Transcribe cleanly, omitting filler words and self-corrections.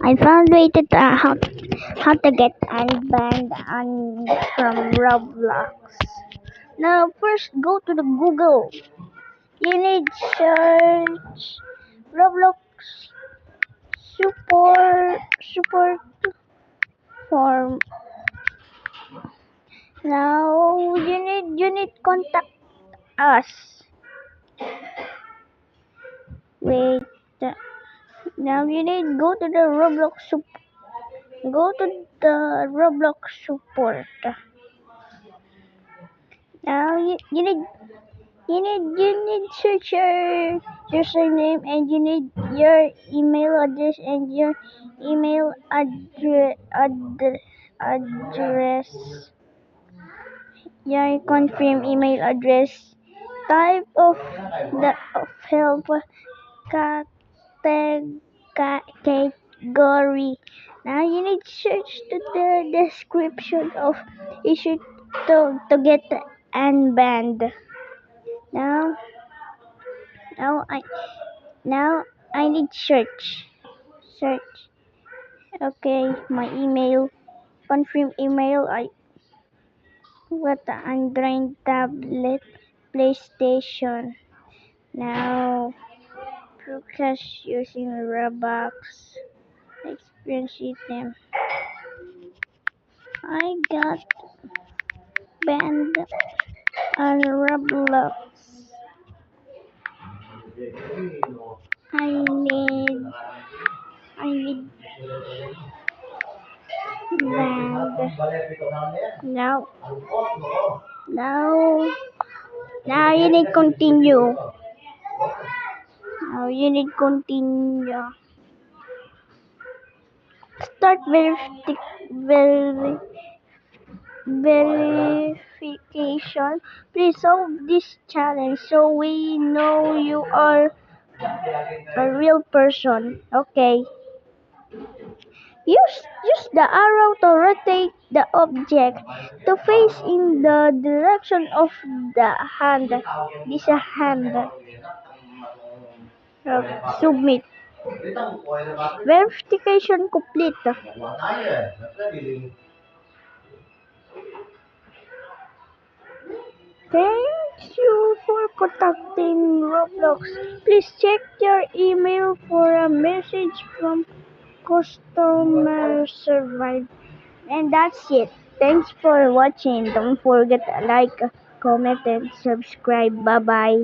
I found way to how to get unbanned from Roblox. Now first go to the Google. You need search Roblox support form. Now you need contact us. Wait. Now you need go to the Roblox support. Now you need search your username, and you need your email address and your email address, your confirm email address, type of the of help category. Now you need search to the description of issue to get unbanned. Now now I now I need search. Search. Okay, my email. Confirm email. I got the Android tablet, PlayStation. Now progress using Robux. Experience them. I got banned on Roblox. I need banned. Now now now you need continue. Now you need continue. Start verification. Please solve this challenge so we know you are a real person. Okay. Use the arrow to rotate the object to face in the direction of the hand. This is a hand. Submit. Verification complete. Thank you for contacting Roblox. Please check your email for a message from customer service. And that's it. Thanks for watching. Don't forget to like, comment, and subscribe. Bye bye.